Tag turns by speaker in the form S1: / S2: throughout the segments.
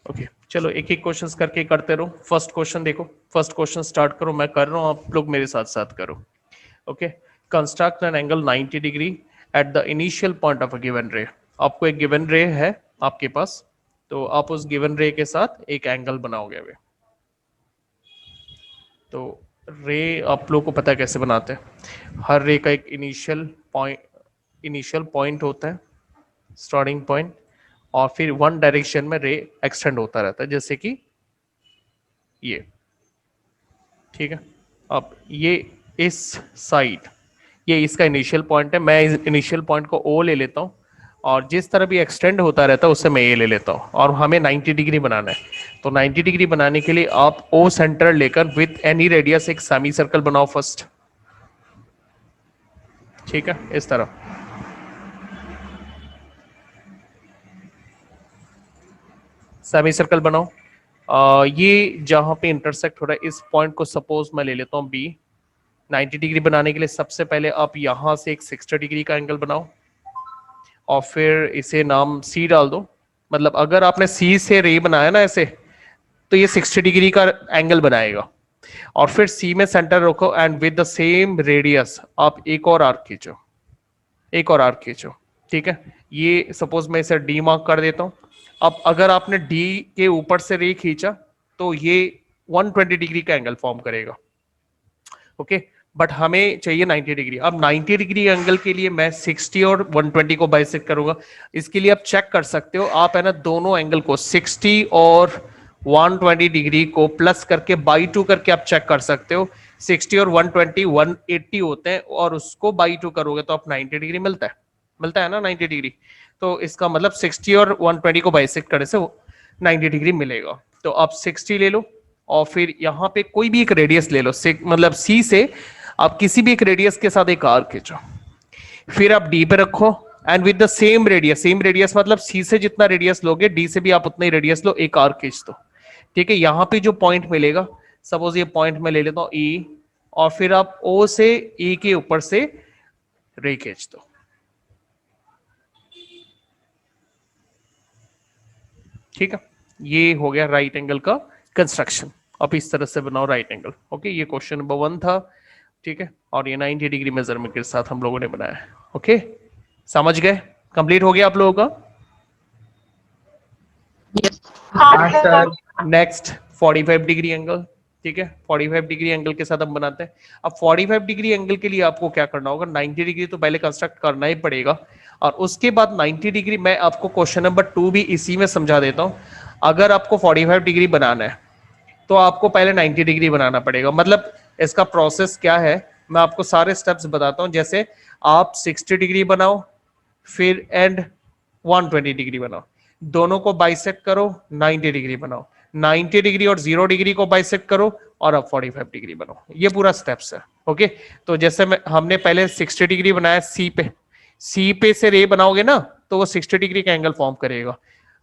S1: Okay चलो एक एक क्वेश्चंस करके करते रहो। फर्स्ट क्वेश्चन देखो, फर्स्ट क्वेश्चन स्टार्ट करो, मैं कर रहा हूँ, आप लोग मेरे साथ साथ करो। Okay, construct an angle 90 degree at the initial point of a given रे। आपको एक गिवन रे है आपके पास, तो आप उस गिवन रे के साथ एक एंगल बनाओगे वे। तो रे आप लोग को पता है कैसे बनाते हैं। हर रे का एक इनिशियल पॉइंट होता है, स्टार्टिंग पॉइंट, और फिर वन डायरेक्शन में रे एक्सटेंड होता रहता है, जैसे कि ये। ठीक है, अब ये इस साइड, ये इसका इनिशियल पॉइंट है, मैं इस इनिशियल पॉइंट को ओ ले लेता हूँ, और जिस तरह भी एक्सटेंड होता रहता है उससे मैं ए ले लेता हूँ, और हमें 90 डिग्री बनाना है। तो 90 डिग्री बनाने के लिए आप ओ सेंटर लेकर विथ एनी रेडियस एक सेमी सर्कल बनाओ फर्स्ट। ठीक है, इस तरह सेमी सर्कल बनाओ। ये जहां पे इंटरसेक्ट हो रहा है इस पॉइंट को सपोज मैं ले लेता हूँ बी। 90 डिग्री बनाने के लिए सबसे पहले आप यहां से एक 60 डिग्री का एंगल बनाओ, और फिर इसे नाम सी डाल दो। मतलब अगर आपने सी से रे बनाया ना ऐसे, तो ये 60 डिग्री का एंगल बनाएगा। और फिर सी में सेंटर रखो and with the same radius आप एक और आर्क खींचो, एक और आर्क खींचो। ठीक है, ये सपोज मैं इसे डी मार्क कर देता हूं। अब अगर आपने डी के ऊपर से रे खींचा तो ये 120 डिग्री का एंगल फॉर्म करेगा। ओके, बट हमें चाहिए 90 डिग्री। अब 90 डिग्री एंगल के लिए मैं 60 और 120 को बाइसेक्ट करूंगा। इसके लिए आप चेक कर सकते हो, आप है ना दोनों एंगल को 60 और 120 डिग्री को प्लस करके बाई 2 करके आप चेक कर सकते हो। 60 और 120 180 होते हैं, और उसको बाई 2 करोगे तो आप 90 डिग्री मिलता है, मिलता है ना 90 डिग्री। तो इसका मतलब 60 और 120 को बाइसेक्ट करने से 90 डिग्री मिलेगा। तो आप 60 ले लो, और फिर यहां पे कोई भी एक रेडियस ले लो, मतलब सी से आप किसी भी एक रेडियस के साथ एक आर्क खींचो, फिर आप डी पे रखो and with the same radius, same radius मतलब सी से जितना रेडियस लोगे डी से भी आप उतना ही रेडियस लो, एक आर्क खींच दो। ठीक है, यहां पे जो पॉइंट मिलेगा, सपोज ये पॉइंट में ले लेता हूं ई, और फिर आप ओ से ई के ऊपर से रे खींच दो। ठीक है, ये हो गया राइट एंगल का कंस्ट्रक्शन। अब इस तरह से बनाओ राइट एंगल। ओके, ये क्वेश्चन नंबर 1 था। ठीक है, और ये 90 डिग्री मेजरमेंट के साथ हम लोगों ने बनाया है। ओके, समझ गए? कंप्लीट हो गया आप लोगों का?
S2: हाँ सर।
S1: Next 45 degree angle. ठीक है, 45 डिग्री एंगल के साथ हम बनाते हैं। अब 45 डिग्री एंगल के लिए आपको क्या करना होगा, 90 डिग्री तो पहले कंस्ट्रक्ट करना ही पड़ेगा, और उसके बाद 90 डिग्री मैं आपको क्वेश्चन नंबर 2 भी इसी में समझा देता हूं। अगर आपको 45 डिग्री बनाना है तो आपको पहले 90 डिग्री बनाना पड़ेगा। मतलब इसका प्रोसेस क्या है, मैं आपको सारे स्टेप्स बताता हूं। जैसे आप 60 डिग्री बनाओ, फिर एंड 120 डिग्री बनाओ, दोनों को बाइसेक्ट करो, 90 डिग्री बनाओ, 90 डिग्री और 0 डिग्री को बाइसेक्ट करो, और अब 45 डिग्री बनाओ। ये पूरा स्टेप्स है। ओके, तो जैसे हमने पहले 60 डिग्री बनाया सी पे, सी पे से रे बनाओगे ना तो वो 60 डिग्री का एंगल फॉर्म करेगा।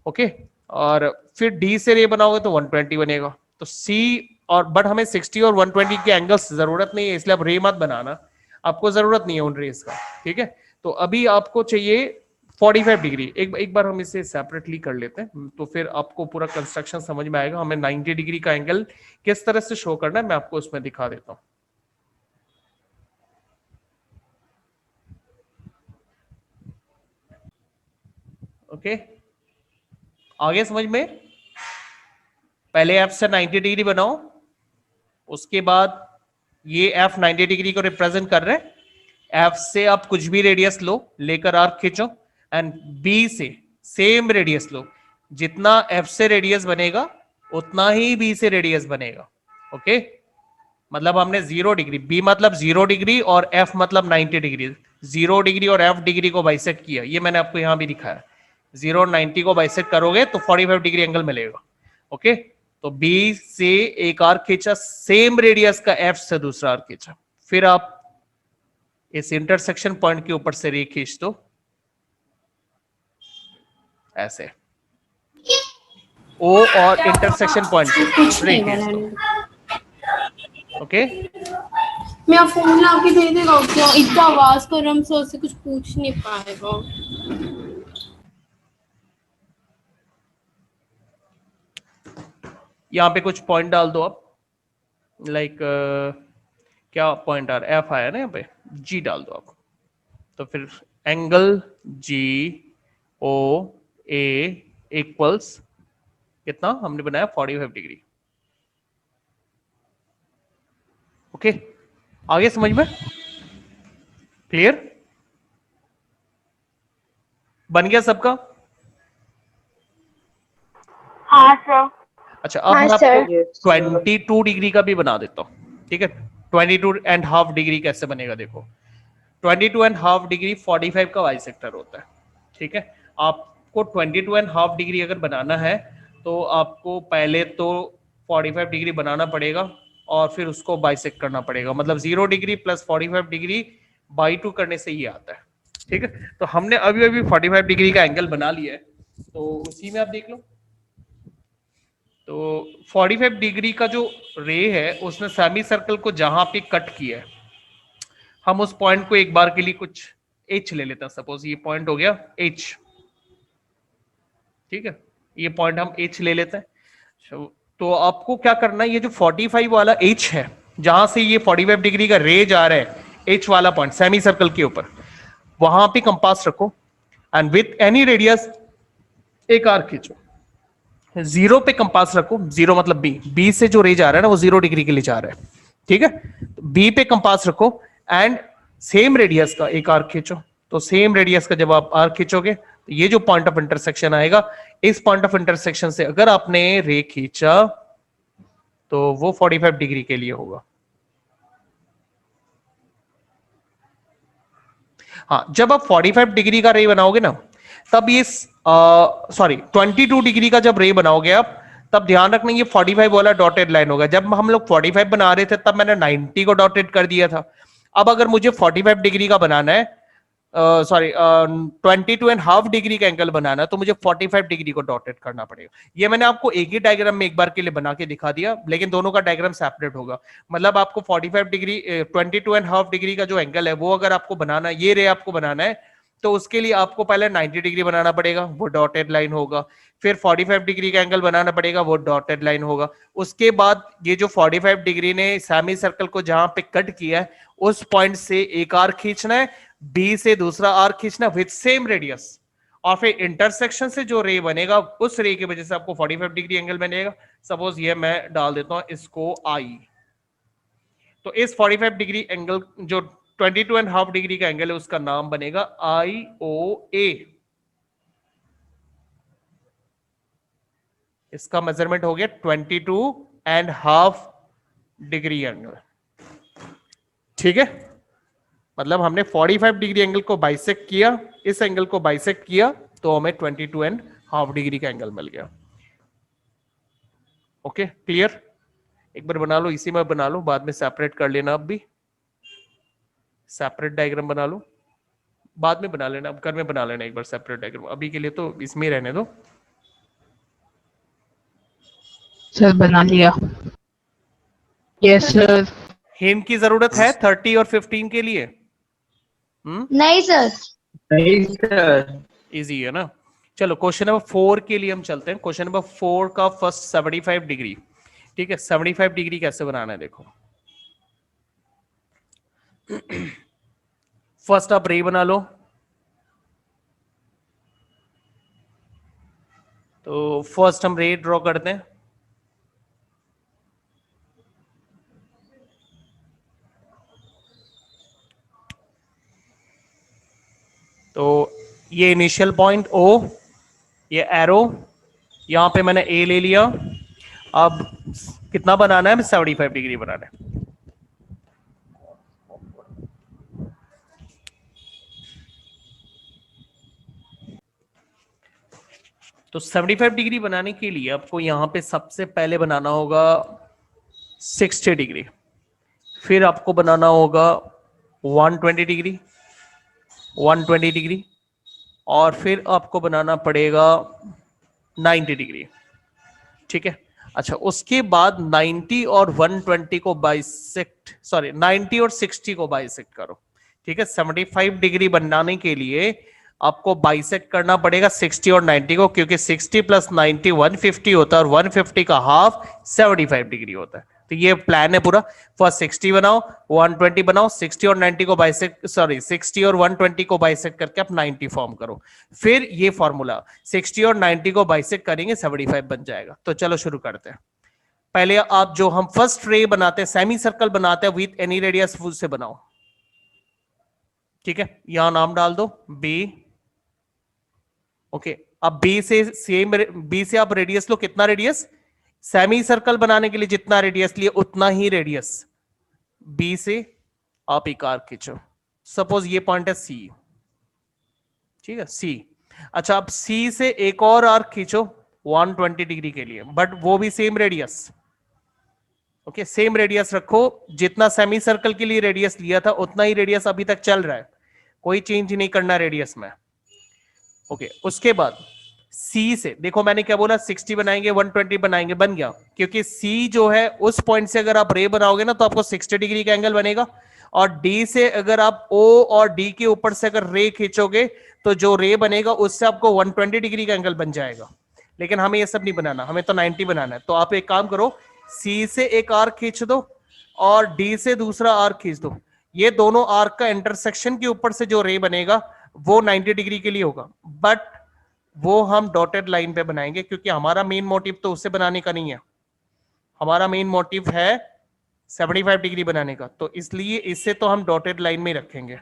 S1: ओके, और फिर डी से रे बनाओगे तो 120 बनेगा। तो सी और बट हमें 60 और 120 के एंगल्स जरूरत नहीं है, इसलिए आप रे मत बनाना, आपको जरूरत नहीं है उन रेस का। ठीक है, तो अभी आपको चाहिए 45 डिग्री। एक बार हम इसे सेपरेटली कर लेते हैं, तो फिर आपको पूरा कंस्ट्रक्शन समझ में आएगा। हमें 90 डिग्री का एंगल किस तरह से शो करना है मैं आपको उसमें दिखा देता हूं। ओके, आगे समझ में? पहले एफ से 90 डिग्री बनाओ, उसके बाद ये एफ 90 डिग्री को रिप्रेजेंट कर रहे हैं। एफ से आप कुछ भी रेडियस लो, लेकर आर्क खींचो, एंड बी से सेम रेडियस लो। जितना एफ से रेडियस बनेगा उतना ही बी से रेडियस बनेगा। ओके, मतलब हमने 0 डिग्री, बी मतलब 0 डिग्री और एफ मतलब 90 डिग्री, 0 डिग्री और एफ डिग्री को बाइसेक्ट किया, ये मैंने आपको यहां भी दिखाया। 0 और 90 को बाइसेक्ट करोगे तो 45 डिग्री एंगल मिलेगा। ओके, तो बी से एक आर्क खींचा, सेम रेडियस का एफ से दूसरा आर्क खींचा, फिर आप इस इंटरसेक्शन पॉइंट के ऊपर से रे खींच दो ऐसे, ओ और इंटरसेक्शन पॉइंट
S2: कुछ
S1: रे
S2: नहीं
S1: खींच दो।
S2: मैंने।
S1: ओके,
S2: मैं फोन ला के दे देगा क्या? इतना आवाज कर हम सर से कुछ पूछ नहीं पाएगा।
S1: यहाँ पे कुछ पॉइंट डाल दो आप, लाइक क्या पॉइंट आ रहा है, एफ आया ना यहाँ पे, जी डाल दो आप। तो फिर एंगल जी ओ ए इक्वल्स कितना हमने बनाया 45 डिग्री। ओके, आगे समझ में क्लियर बन गया सबका?
S2: हाँ सर।
S1: अच्छा, अब मैं आपको 22 डिग्री का भी बना देता हूं, ठीक है। 22.5 डिग्री कैसे बनेगा देखो। 22.5 डिग्री 45 का वाई सेक्टर होता है, ठीक है। आपको 22.5 डिग्री अगर बनाना है तो आपको पहले तो 45 डिग्री बनाना पड़ेगा और फिर उसको बाइसेक्ट करना पड़ेगा, मतलब 0 डिग्री प्लस 45 डिग्री बाई 2 करने से ये आता है, ठीक है। तो हमने अभी अभी 45 डिग्री का एंगल बना लिया है, तो उसी में आप देख लो। तो 45 डिग्री का जो रे है उसने सेमी सर्कल को जहां पे कट किया है, हम उस पॉइंट को एक बार के लिए कुछ एच ले लेते हैं। सपोज ये पॉइंट हो गया एच, ठीक है, ये पॉइंट हम एच ले लेते हैं। तो आपको क्या करना है, ये जो 45 वाला एच है, जहां से ये 45 डिग्री का रे जा रहा है, एच वाला पॉइंट सेमी सर्कल के ऊपर, वहां पे कंपास रखो एंड विथ एनी रेडियस एक आर्क खींचो। 0 पे कंपास रखो, 0 मतलब बी, बी से जो रे जा रहा है ना वो 0 डिग्री के लिए जा रहा है, ठीक है। बी पे कंपास रखो एंड सेम रेडियस का एक आर्क खींचो। तो सेम रेडियस का जब आप आर्क खींचोगे तो ये जो पॉइंट ऑफ इंटरसेक्शन आएगा, इस पॉइंट ऑफ इंटरसेक्शन से अगर आपने रे खींचा तो वो 45 डिग्री के लिए होगा। हाँ, जब आप 45 डिग्री का रे बनाओगे ना, तब ये सॉरी 22 डिग्री का जब रे बनाओगे आप, तब ध्यान रखना ये 45 वाला डॉटेड लाइन होगा। जब हम लोग 45 बना रहे थे तब मैंने 90 को डॉटेड कर दिया था। अब अगर मुझे 45 डिग्री का बनाना है, सॉरी 22.5 डिग्री का एंगल बनाना है, तो मुझे 45 डिग्री को डॉटेड करना पड़ेगा। ये मैंने आपको एक ही डायग्राम में एक बार के लिए बना के दिखा दिया, लेकिन दोनों का डायग्राम सेपरेट होगा। मतलब आपको 45 डिग्री 22.5 डिग्री का जो एंगल है वो अगर आपको बनाना है, ये रे आपको बनाना है, तो उसके लिए आपको पहले 90 डिग्री बनाना पड़ेगा, वो डॉटेड लाइन होगा। फिर 45 डिग्री का एंगल बनाना पड़ेगा, वो डॉटेड लाइन होगा। उसके बाद ये जो 45 डिग्री ने सेमी सर्कल को जहां पे कट किया है, उस पॉइंट से एक आर्क खींचना है, बी से दूसरा आर्क खींचना विथ सेम रेडियस, और फिर इंटरसेक्शन से जो रे बनेगा उस रे की वजह से आपको 45 डिग्री एंगल बनेगा। सपोज ये मैं डाल देता हूं इसको आई, तो इस 45 डिग्री एंगल जो 22.5 डिग्री का एंगल है उसका नाम बनेगा आई ओ ए। इसका मेजरमेंट हो गया 22.5 डिग्री एंगल, ठीक है। मतलब हमने 45 डिग्री एंगल को बाइसेक्ट किया, इस एंगल को बाइसेक्ट किया, तो हमें 22.5 डिग्री का एंगल मिल गया। Okay clear? एक बार बना लो, इसी में बना लो, बाद में सेपरेट कर लेना। अब भी सेपरेट डायग्राम बना लो, बाद में बना लेना, अब घर में बना लेना एक बार सेपरेट डायग्राम, अभी के लिए तो इसमें रहने दो।
S3: सर बना लिया। Yes sir.
S1: हिंट की जरूरत है 30 और 15 के लिए?
S2: नहीं सर।
S3: नहीं सर।
S1: इजी है ना। चलो क्वेश्चन नंबर 4 के लिए हम चलते हैं। क्वेश्चन नंबर 4 का फर्स्ट 75 डिग्री, ठीक है। 75 डिग्री कैसे बनाना है देखो। फर्स्ट आप रे बना लो। तो फर्स्ट हम रे ड्रॉ करते हैं। तो ये इनिशियल पॉइंट ओ, ये एरो, यहां पे मैंने ए ले लिया। अब कितना बनाना है? 75 डिग्री बनाना है। तो 75 डिग्री बनाने के लिए आपको यहां पे सबसे पहले बनाना होगा 60 डिग्री, फिर आपको बनाना होगा 120 डिग्री, 120 डिग्री, और फिर आपको बनाना पड़ेगा 90 डिग्री, ठीक है। अच्छा, उसके बाद 90 और 120 को बाइसेक्ट, सॉरी 90 और 60 को बाइसेक्ट करो, ठीक है। 75 डिग्री बनाने के लिए आपको बाइसेक्ट करना पड़ेगा 60 और 90 को, क्योंकि 60 प्लस 90 150 होता है और 150 का हाफ 75 डिग्री होता है। तो ये प्लान है पूरा। फर्स्ट 60 बनाओ, 120 बनाओ, 60 और 90 को बाइसेक्ट, सॉरी 60 और 120 को बाइसेक्ट करके आप 90 फॉर्म करो। फिर ये फॉर्मूला 60 और 90 को बाइसेक्ट करेंगे 75 बन जाएगा। तो चलो शुरू करते हैं। पहले आप जो हम फर्स्ट रे बनाते हैं, सेमी सर्कल बनाते हैं विथ एनी रेडियस, से बनाओ। ठीक है, यहां नाम डाल दो बी। ओके, अब बी से सेम, बी से आप रेडियस लो। कितना रेडियस? सेमी सर्कल बनाने के लिए जितना रेडियस लिए उतना ही रेडियस बी से आप एक आर्क खींचो। सपोज ये पॉइंट है सी, ठीक है सी। अच्छा, अब सी से एक और आर्क खींचो 120 डिग्री के लिए, बट वो भी same radius. Okay, same radius रखो, जितना सेमी सर्कल के लिए रेडियस लिया था उतना ही रेडियस अभी तक चल रहा है, कोई चेंज नहीं करना रेडियस में। ओके, उसके बाद सी से देखो, मैंने क्या बोला, 60 बनाएंगे 120 बनाएंगे, बन गया। क्योंकि सी जो है उस पॉइंट से अगर आप रे बनाओगे ना तो आपको 60 डिग्री का एंगल बनेगा, और डी से अगर आप ओ और डी के ऊपर से अगर रे खींचोगे तो जो रे बनेगा उससे आपको 120 डिग्री का एंगल बन जाएगा। लेकिन हमें ये सब नहीं बनाना, हमें तो 90 बनाना है। तो आप एक काम करो, सी से एक आर्क खींच दो और डी से दूसरा आर्क खींच दो। ये दोनों आर्क का इंटरसेक्शन के ऊपर से जो रे बनेगा वो 90 डिग्री के लिए होगा, बट वो हम डॉटेड लाइन पे बनाएंगे, क्योंकि हमारा मेन मोटिव तो उससे बनाने का नहीं है, हमारा मेन मोटिव है 75 डिग्री बनाने का। तो इसलिए इससे तो हम डॉटेड लाइन में रखेंगे।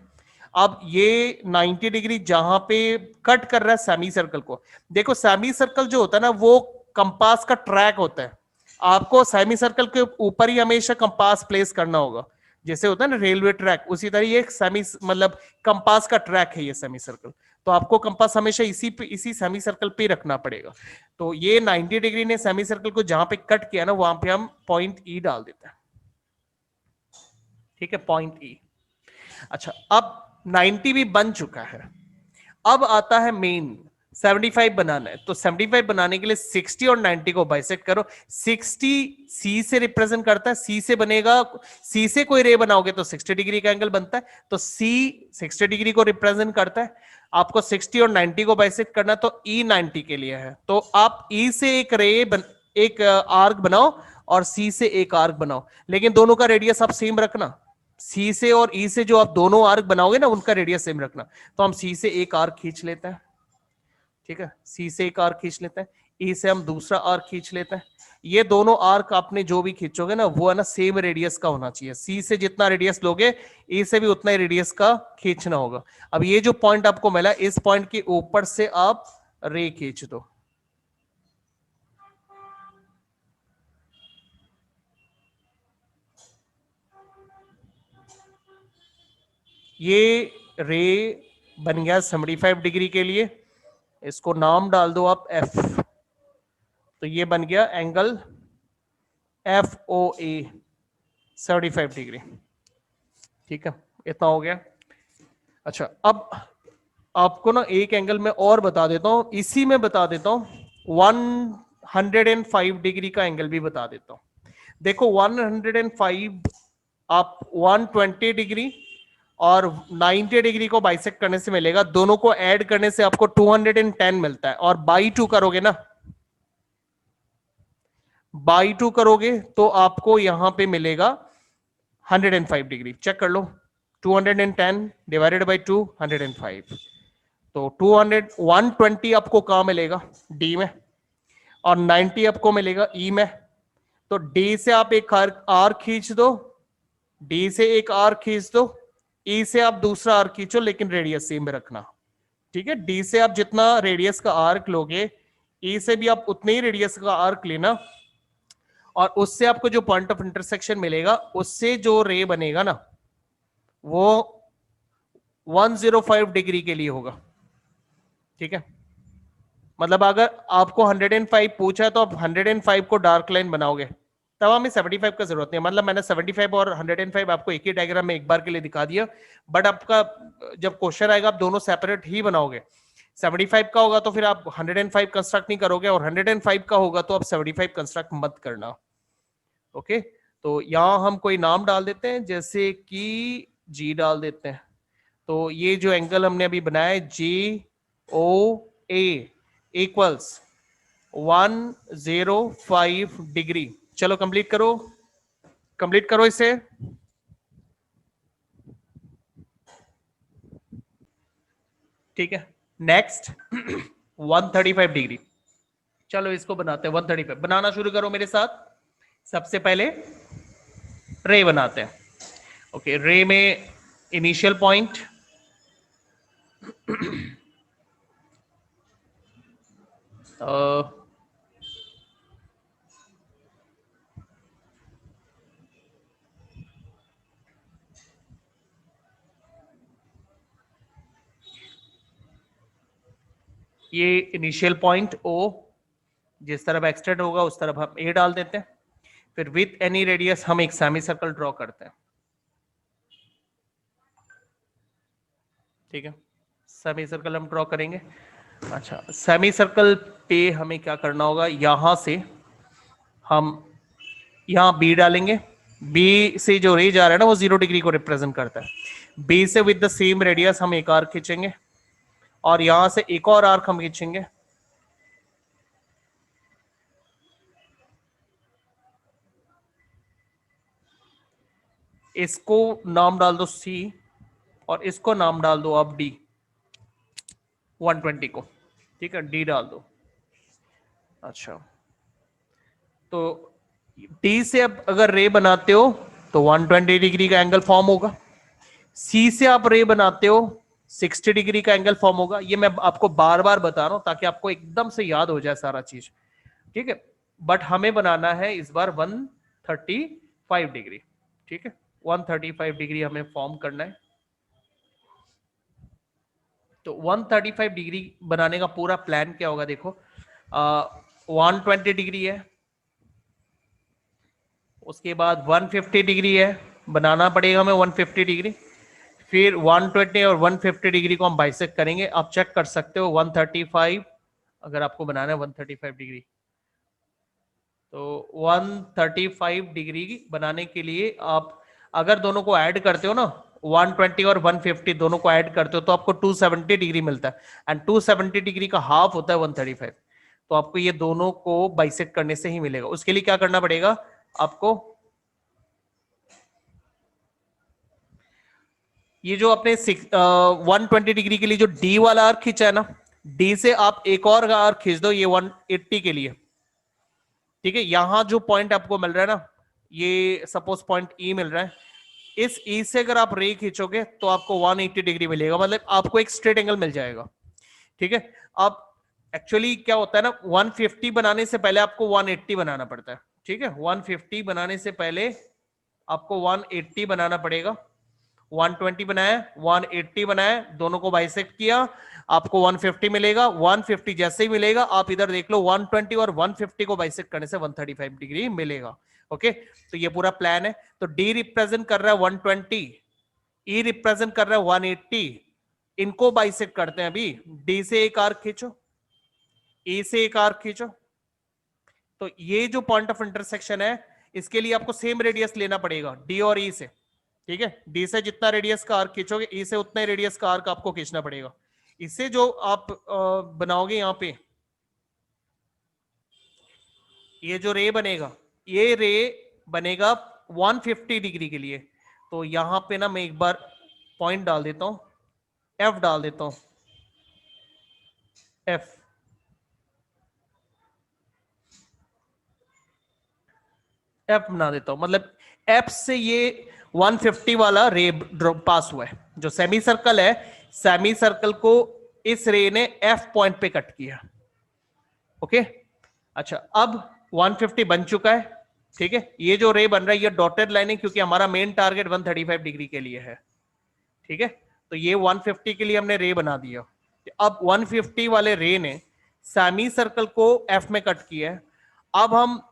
S1: अब ये 90 डिग्री जहां पे कट कर रहा है सेमी सर्कल को, देखो सेमी सर्कल जो होता है ना वो कंपास का ट्रैक होता है। आपको सेमी सर्कल के ऊपर ही हमेशा कंपास प्लेस करना होगा, जैसे होता है ना रेलवे ट्रैक, उसी तरह ये सेमी मतलब कंपास का ट्रैक है ये सेमी सर्कल। तो आपको कंपास हमेशा इसी सेमी सर्कल पे रखना पड़ेगा। तो ये 90 डिग्री ने सेमी सर्कल को जहां पे कट किया ना वहां पे हम पॉइंट ई डाल देते हैं। ठीक है, पॉइंट ई। अच्छा, अब 90 भी बन चुका है, अब आता है मेन 75 बनाना है। तो 75 बनाने के लिए 60 और 90 को बाइसेक्ट करो। 60 सी से रिप्रेजेंट करता है, सी से बनेगा, सी से कोई रे बनाओगे तो 60 डिग्री का एंगल बनता है, तो सी 60 डिग्री को रिप्रेजेंट करता है। आपको 60 और 90 को बाइसेक्ट करना, तो ई 90 के लिए है। तो आप ई से एक एक आर्क बनाओ और सी से एक आर्क बनाओ, लेकिन दोनों का रेडियस आप सेम रखना। सी से और ई से जो आप दोनों आर्क बनाओगे ना उनका रेडियस सेम रखना। तो हम सी से एक आर्क खींच लेते हैं, ठीक है, सी से एक आर्क खींच लेते हैं, ई से हम दूसरा आर्क खींच लेते हैं। ये दोनों आर्क आपने जो भी खींचोगे ना वो है ना सेम रेडियस का होना चाहिए। सी से जितना रेडियस लोगे ई से भी उतना ही रेडियस का खींचना होगा। अब ये जो पॉइंट आपको मिला, इस पॉइंट के ऊपर से आप रे खींच दो। ये रे बन गया 75 डिग्री के लिए, इसको नाम डाल दो आप एफ। तो ये बन गया एंगल एफ ओ ए 75 डिग्री। ठीक है, इतना हो गया। अच्छा, अब आपको ना एक एंगल में और बता देता हूं, इसी में बता देता हूं 105 डिग्री का एंगल भी बता देता हूं। देखो 105 आप 120 डिग्री और 90 डिग्री को बाइसेक्ट करने से मिलेगा, दोनों को ऐड करने से आपको 210 मिलता है, और बाई 2 करोगे ना, बाई 2 करोगे तो आपको यहां पे मिलेगा 105 डिग्री। चेक कर लो, 210 डिवाइडेड बाई 2 105, तो 120 आपको कहां मिलेगा, डी में, और 90 आपको मिलेगा ई में। तो डी से आप एक आर खींच दो, डी से एक आर खींच दो, ई से आप दूसरा आर्क खींचो, लेकिन रेडियस सेम रखना। ठीक है, डी से आप जितना रेडियस का आर्क लोगे ई से भी आप उतने ही रेडियस का आर्क लेना, और उससे आपको जो पॉइंट ऑफ इंटरसेक्शन मिलेगा उससे जो रे बनेगा ना वो 105 डिग्री के लिए होगा। ठीक है, मतलब अगर आपको 105 पूछा तो आप 105 को डार्क लाइन बनाओगे, तब हमें 75 का जरूरत नहीं है। मतलब मैंने 75 और 105 आपको एक ही डायग्राम में एक बार के लिए दिखा दिया, बट आपका जब क्वेश्चन आएगा आप दोनों सेपरेट ही बनाओगे। 75 का होगा तो फिर आप 105 कंस्ट्रक्ट नहीं करोगे, और 105 का होगा तो आप 75 कंस्ट्रक्ट मत करना। ओके, तो यहां हम कोई नाम डाल देते हैं, जैसे कि जी डाल देते हैं, तो ये जो एंगल हमने अभी बनाया है JOA इक्वल्स 105 डिग्री। चलो कंप्लीट करो इसे। ठीक है, नेक्स्ट 135 डिग्री। चलो इसको बनाते हैं 135। बनाना शुरू करो मेरे साथ। सबसे पहले रे बनाते हैं। ओके, रे में इनिशियल पॉइंट ये इनिशियल पॉइंट O जिस तरफ एक्सटेंड होगा उस तरफ हम A डाल देते हैं। फिर विथ एनी रेडियस हम एक सेमी सर्कल ड्रॉ करते हैं। ठीक है, सेमी सर्कल हम ड्रॉ करेंगे। अच्छा, सेमी सर्कल पे हमें क्या करना होगा, यहां से हम यहां B डालेंगे। B से जो रे जा रहा है ना वो 0 डिग्री को रिप्रेजेंट करता है। B से विद द सेम रेडियस हम एक आर्क खींचेंगे और यहां से एक और आर्क हम खींचेंगे। इसको नाम डाल दो C और इसको नाम डाल दो अब D, 120 को। ठीक है, D डाल दो। अच्छा, तो D से अब अगर रे बनाते हो तो 120 डिग्री का एंगल फॉर्म होगा। C से आप रे बनाते हो 60 डिग्री का एंगल फॉर्म होगा। ये मैं आपको बार बार बता रहा हूं ताकि आपको एकदम से याद हो जाए सारा चीज। ठीक है, बट हमें बनाना है इस बार 135 डिग्री। ठीक है, 135 डिग्री हमें फॉर्म करना है। तो 135 डिग्री बनाने का पूरा प्लान क्या होगा, देखो 120 डिग्री है, उसके बाद 150 डिग्री है, बनाना पड़ेगा हमें 150 डिग्री। फिर 120 और 150 डिग्री को हम बाइसेक्ट करेंगे। आप चेक कर सकते हो 135 अगर आपको बनाना है 135 डिग्री, तो 135 डिग्री बनाने के लिए आप अगर दोनों को ऐड करते हो ना, 120 और 150 दोनों को ऐड करते हो तो आपको 270 डिग्री मिलता है। एंड 270 डिग्री का हाफ होता है 135। तो आपको ये दोनों को बाइसेक्ट करने से ही मिलेगा। उसके लिए क्या करना पड़ेगा आपको, ये जो अपने 120 डिग्री के लिए जो D वाला आर्क खींचा है ना, D से आप एक और आर्क खींच दो ये 180 के लिए। ठीक है, यहां जो पॉइंट आपको मिल रहा है ना, ये सपोज पॉइंट E मिल रहा है, इस E से अगर आप रे खींचोगे तो आपको 180 डिग्री मिलेगा, मतलब आपको एक स्ट्रेट एंगल मिल जाएगा। ठीक है, अब एक्चुअली क्या होता है ना, 150 बनाने से पहले आपको 180 बनाना पड़ता है। ठीक है, 150 बनाने से पहले आपको 180 बनाना पड़ेगा। 120 बनाया, 180 बनाया, दोनों को बाइसेक्ट किया, आपको 150 मिलेगा। 150 जैसे ही मिलेगा आप इधर देख लो, 120 और 150 को बाइसेक्ट करने से 135 डिग्री मिलेगा। ओके, तो ये पूरा प्लान है। तो D रिप्रेजेंट कर रहा है 120, E रिप्रेजेंट कर रहा है 180, इनको बाइसेक्ट करते हैं। अभी D से एक आर्क खींचो, E से एक आर्क खींचो। तो ये जो पॉइंट ऑफ इंटरसेक्शन है इसके लिए आपको सेम रेडियस लेना पड़ेगा D और E से। ठीक है, D से जितना रेडियस का आर्क खींचोगे E से उतना रेडियस का आर्क आपको खींचना पड़ेगा। इससे जो आप बनाओगे यहां पे, ये जो रे बनेगा, ये रे बनेगा 150 डिग्री के लिए। तो यहां पे ना मैं एक बार पॉइंट डाल देता हूं, F डाल देता हूं, F। F बना देता हूं, मतलब F से ये 150 वाला रे पास हुआ है। जो सेमी सर्कल है, सेमी सर्कल को इस रे ने F पॉइंट पे कट किया। ओके, अच्छा अब 150 बन चुका है। ठीक है, ये जो रे बन रहा है ये डॉटेड लाइन है क्योंकि हमारा मेन टारगेट 135 डिग्री के लिए है। ठीक है, तो ये 150 के लिए हमने रे बना दिया। अब 150 वाले रे ने सेमी सर्कल को F में कट किया है। अब हम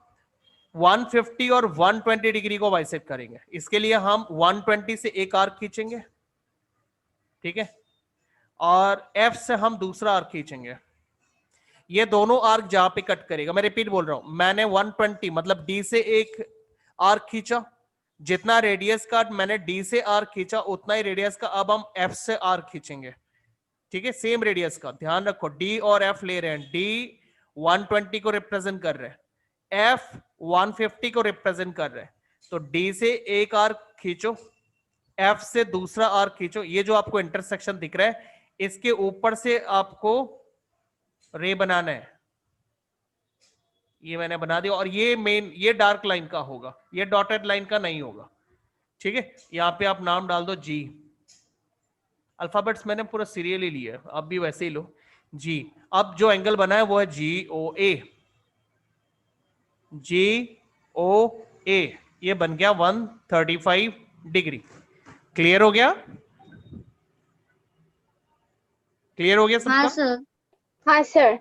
S1: 150 और 120 डिग्री को बाइसेक्ट करेंगे। इसके लिए हम 120 से एक आर्क खींचेंगे। ठीक है, और F से हम दूसरा आर्क खींचेंगे। ये दोनों आर्क जहां पे कट करेगा, मैं रिपीट बोल रहा हूं, मैंने 120 मतलब D से एक आर्क खींचा, जितना रेडियस का मैंने डी से आर्क खींचा उतना ही रेडियस का अब हम एफ से आर्क खींचेंगे, ठीक है, सेम रेडियस का। ध्यान रखो डी और एफ ले रहे हैं, डी 120 को रिप्रेजेंट कर रहे हैं, एफ 150 को रिप्रेजेंट कर रहे हैं। तो डी से एक आर्क खींचो, एफ से दूसरा आर्क खींचो, ये जो आपको इंटरसेक्शन दिख रहा है इसके ऊपर से आपको रे बनाना है, ये मैंने बना दिया। और ये मेन, ये डार्क लाइन का होगा, ये डॉटेड लाइन का नहीं होगा, ठीक है। यहां पे आप नाम डाल दो जी, अल्फाबेट्स मैंने पूरा सीरियल ही लिया है, आप भी वैसे ही लो जी। अब जो एंगल बना है वो है जी ओ ए, जी ओ ए, ये बन गया 135 डिग्री। क्लियर हो गया? क्लियर हो गया सबका?
S2: हाँ सर। हाँ सर।